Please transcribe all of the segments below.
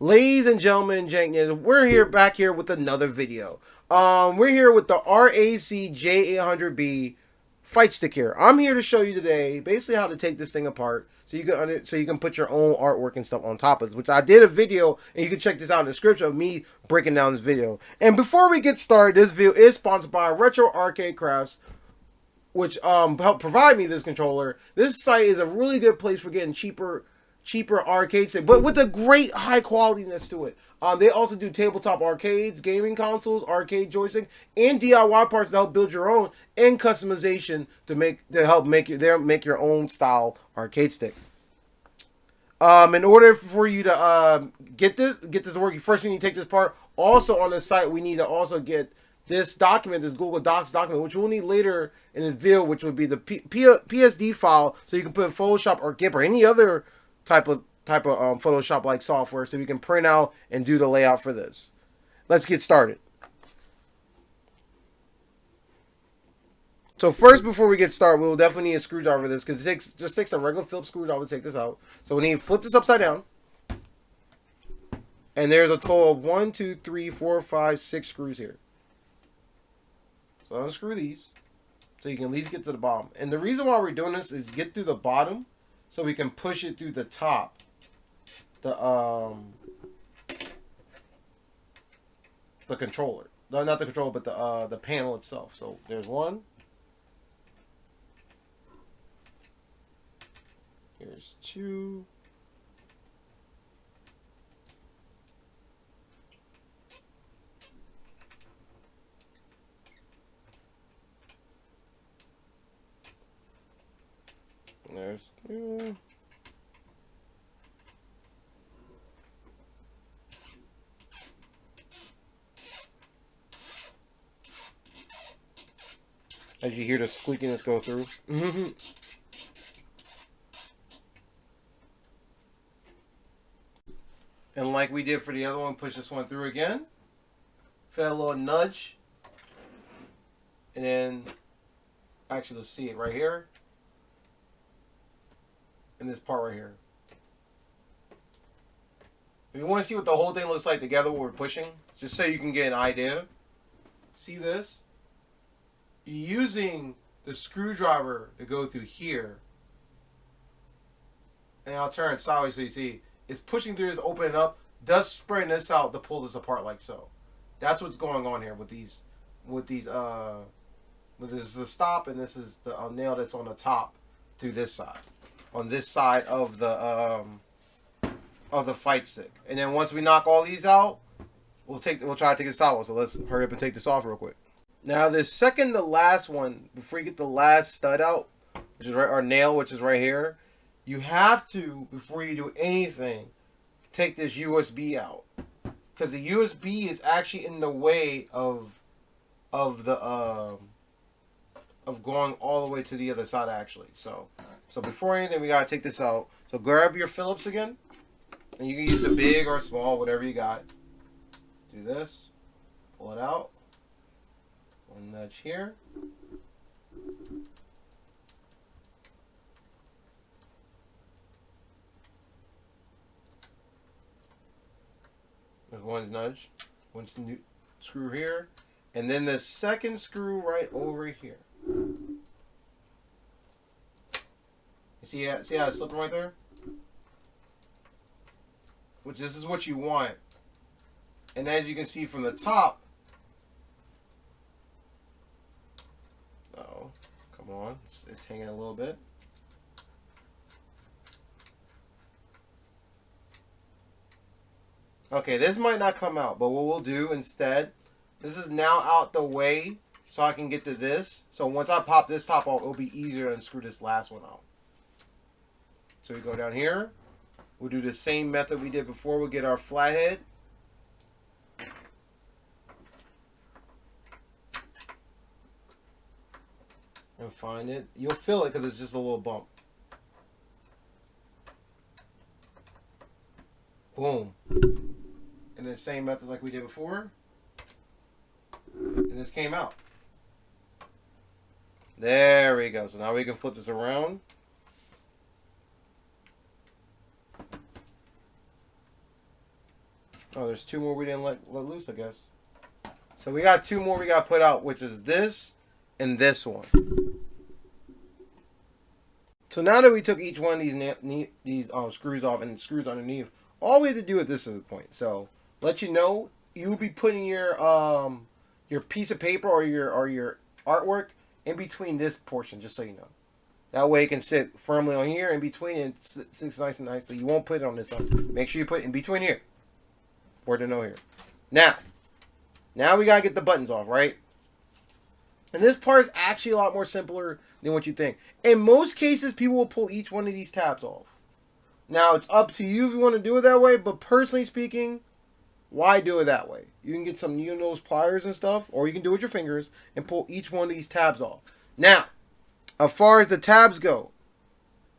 Ladies and gentlemen, Jank, we're here back here with another video. We're here with the RAC-J800B fight stick here. I'm here to show you today basically how to take this thing apart so you can put your own artwork and stuff on top of it, which I did a video, and you can check this out in the description of me breaking down this video. And before we get started, this video is sponsored by Retro Arcade Crafts, which helped provide me this controller. This site is a really good place for getting cheaper arcades, but with a great high qualityness to it. They also do tabletop arcades, gaming consoles, arcade joystick, and DIY parts to help build your own, and customization to help make your own style arcade stick. In order for you to get this to work, you first need to take this part. Also on the site, we need to also get this document, this Google Docs document, which we'll need later in this video, which would be the PSD file, so you can put in Photoshop or GIMP or any other type of Photoshop like software, so we can print out and do the layout for this. Let's get started. So first, before we get started, we will definitely need a screwdriver for this, because it just takes a regular Phillips screwdriver to take this out. So we need to flip this upside down, and there's a total of 1, 2, 3, 4, 5, 6 screws here. So unscrew these so you can at least get to the bottom. And the reason why we're doing this is get through the bottom, so we can push it through the top, the controller. No, not the controller, but the panel itself. So there's one. Here's two. And there's two. As you hear the squeakiness go through. And like we did for the other one, push this one through again. Feel a little nudge. And then, actually, let's see it right here. In this part right here. If you want to see what the whole thing looks like together when we're pushing, just so you can get an idea. See this? You're using the screwdriver to go through here. And I'll turn it sideways so you see. It's pushing through this, opening up, thus spreading this out to pull this apart like so. That's what's going on here with these, this is the stop, and this is the nail that's on the top through this side. On this side of the fight stick. And then once we knock all these out, we'll try to take this out. So let's hurry up and take this off real quick. Now the second to last one, before you get the last stud out, which is right, our nail, which is right here, you have to, before you do anything, take this USB out, because the USB is actually in the way of going all the way to the other side actually. So before anything, we gotta take this out. So grab your Phillips again, and you can use the big or small, whatever you got. Do this, pull it out, one nudge here. There's one nudge, one screw here, and then the second screw right over here. You see how it's slipping right there? Which this is what you want. And as you can see from the top, oh, come on, it's hanging a little bit. Okay, this might not come out, but what we'll do instead, this is now out the way, so I can get to this. So once I pop this top off, it'll be easier to unscrew this last one out. So we go down here. We'll do the same method we did before. We'll get our flathead. And find it. You'll feel it because it's just a little bump. Boom. And the same method like we did before. And this came out. There we go. So now we can flip this around. Oh, there's two more we didn't let loose, I guess. So we got two more we got put out, which is this and this one. So now that we took each one of these screws off and screws underneath, all we have to do at this point. So let you know, you'll be putting your piece of paper or your artwork in between this portion, just so you know. That way it can sit firmly on here in between and sits nice and nice. So you won't put it on this side. Make sure you put it in between here. Or to know here. Now we gotta get the buttons off, right? And this part is actually a lot more simpler than what you think. In most cases, people will pull each one of these tabs off. Now, it's up to you if you want to do it that way, but personally speaking, why do it that way? You can get some needle-nose pliers and stuff, or you can do it with your fingers and pull each one of these tabs off. Now, as far as the tabs go,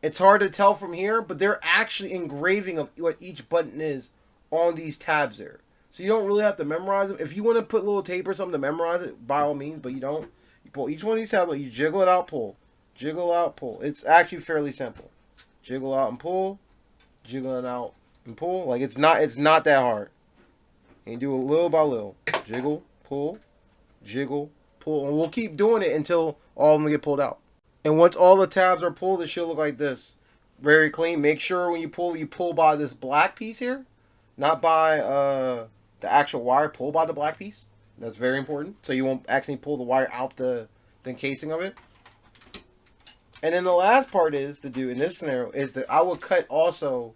it's hard to tell from here, but they're actually engraving of what each button is on these tabs there. So you don't really have to memorize them. If you want to put little tape or something to memorize it, by all means, but you don't. You pull each one of these tabs, you jiggle it out, pull. Jiggle out, pull. It's actually fairly simple. Jiggle out and pull. Jiggle it out and pull. Like it's not that hard. And you do it little by little. Jiggle, pull, jiggle, pull. And we'll keep doing it until all of them get pulled out. And once all the tabs are pulled, it should look like this. Very clean. Make sure when you pull by this black piece here. Not by the actual wire. Pull by the black piece. That's very important. So you won't accidentally pull the wire out the casing of it. And then the last part is to do in this scenario is that I will cut also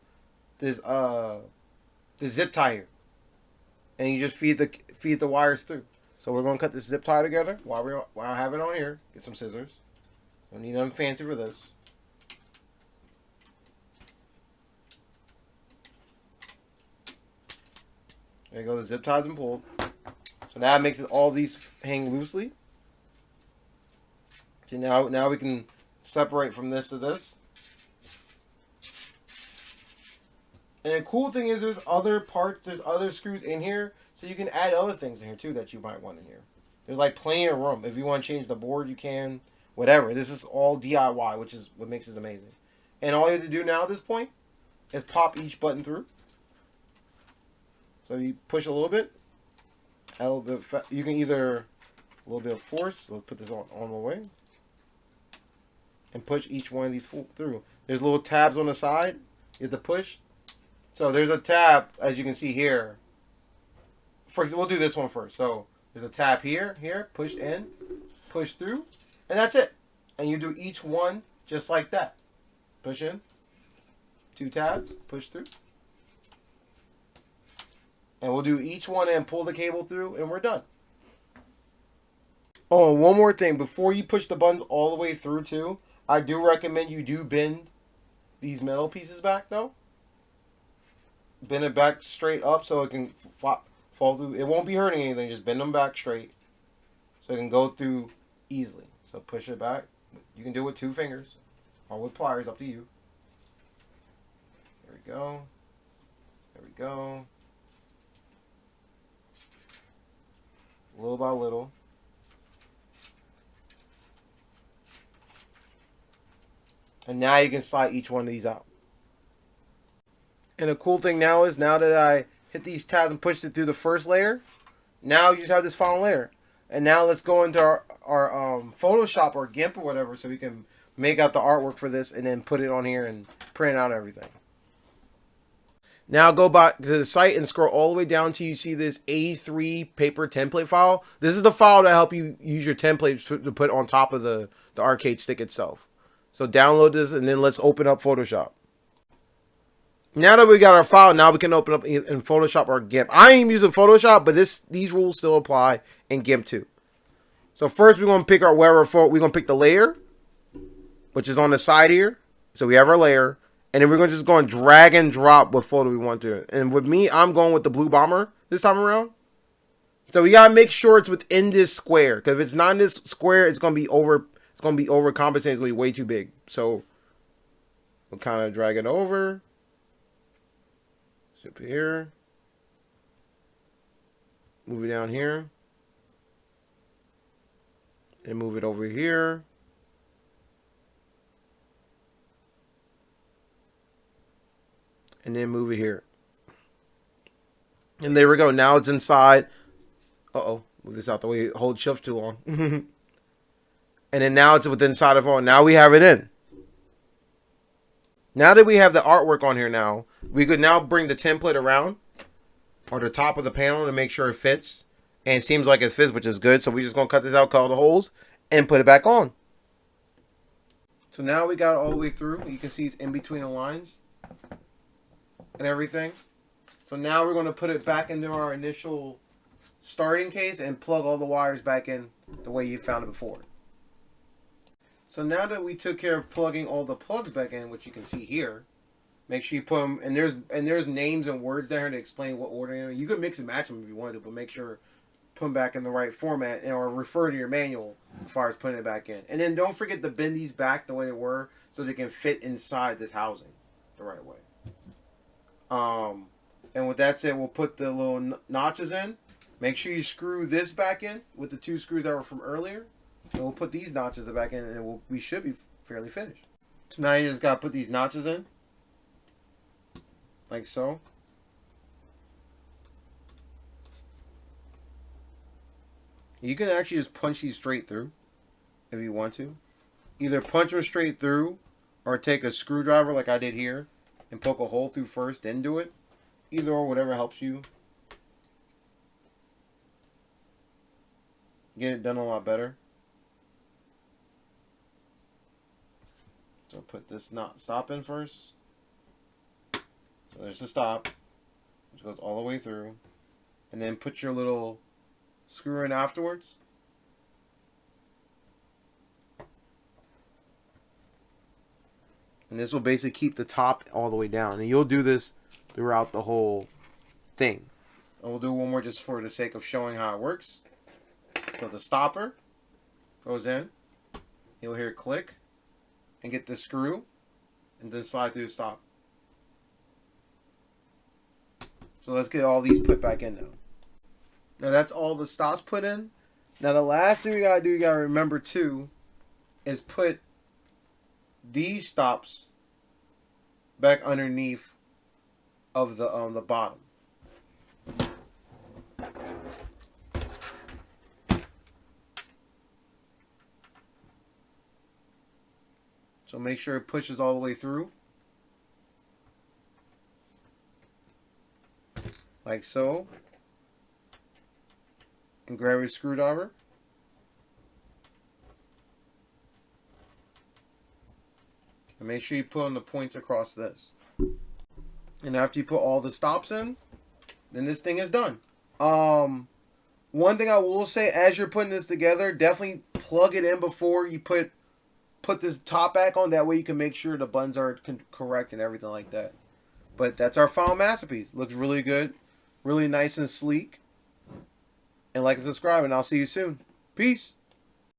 this zip tie here. And you just feed the wires through. So we're gonna cut this zip tie together while I have it on here. Get some scissors. Don't need nothing fancy for this. There you go, the zip ties and pulled. So now it makes it all these hang loosely. See now we can separate from this to this. And the cool thing is there's other parts, there's other screws in here, so you can add other things in here too that you might want in here. There's like plenty of room. If you want to change the board, you can. Whatever. This is all DIY, which is what makes it amazing. And all you have to do now at this point is pop each button through. So you push a little bit. A little bit. You can either a little bit of force. Let's put this on the way. And push each one of these through. There's little tabs on the side. You have to push. So there's a tab, as you can see here. For example, we'll do this one first. So there's a tab here, push in, push through, and that's it. And you do each one just like that. Push in, 2 tabs, push through. And we'll do each one and pull the cable through, and we're done. Oh, and one more thing. Before you push the buttons all the way through, too, I do recommend you do bend these metal pieces back, though. Bend it back straight up so it can fall through. It won't be hurting anything. Just bend them back straight so it can go through easily. So push it back. You can do it with 2 fingers or with pliers, up to you. There we go. There we go. Little by little. And now you can slide each one of these out. And the cool thing now is, now that I hit these tabs and pushed it through the first layer, now you just have this final layer. And now let's go into our Photoshop or GIMP or whatever, so we can make out the artwork for this and then put it on here and print out everything. Now go back to the site and scroll all the way down till you see this A3 paper template file. This is the file to help you use your templates to put on top of the arcade stick itself. So download this and then let's open up Photoshop. Now that we got our file, now we can open up in Photoshop or GIMP. I ain't using Photoshop, but these rules still apply in GIMP too. So first we're going to pick our we're going to pick the layer, which is on the side here. So we have our layer, and then we're going to just go and drag and drop what photo we want to. And with me, I'm going with the blue bomber this time around. So we got to make sure it's within this square, because if it's not in this square, it's going to be overcompensating. It's going to be way too big. So we'll kind of drag it over. Up here, move it down here, and move it over here, and then move it here. And there we go. Now it's inside. Uh-oh. Move this out the way. Hold shift too long. And then now it's within inside of all. Now we have it in. Now that we have the artwork on here now, we could now bring the template around or the top of the panel to make sure it fits. And it seems like it fits, which is good. So we're just going to cut this out, cut all the holes, and put it back on. So now we got it all the way through. You can see it's in between the lines and everything. So now we're going to put it back into our initial starting case and plug all the wires back in the way you found it before. So now that we took care of plugging all the plugs back in, which you can see here, make sure you put them, and there's names and words there to explain what order you're in. You can mix and match them if you wanted to, but make sure put them back in the right format, or refer to your manual as far as putting it back in. And then don't forget to bend these back the way they were so they can fit inside this housing the right way. And with that said, we'll put the little notches in. Make sure you screw this back in with the 2 screws that were from earlier. And we'll put these notches back in, and we should be fairly finished. So now you just got to put these notches in. Like so. You can actually just punch these straight through if you want to. Either punch them straight through or take a screwdriver like I did here and poke a hole through first, then do it. Either or, whatever helps you. Get it done a lot better. So put this stop in first. So there's the stop, which goes all the way through. And then put your little screw in afterwards. And this will basically keep the top all the way down. And you'll do this throughout the whole thing. And we'll do one more just for the sake of showing how it works. So the stopper goes in. You'll hear click. And get the screw. And then slide through the stop. So let's get all these put back in now. Now that's all the stops put in. Now the last thing we gotta do, you gotta remember too, is put these stops back underneath of the bottom. So make sure it pushes all the way through. Like so. And grab your screwdriver. And make sure you put on the points across this. And after you put all the stops in, then this thing is done. One thing I will say, as you're putting this together, definitely plug it in before you put this top back on. That way you can make sure the buttons are correct and everything like that. But that's our final masterpiece. Looks really good. Really nice and sleek. And like and subscribe, and I'll see you soon. Peace.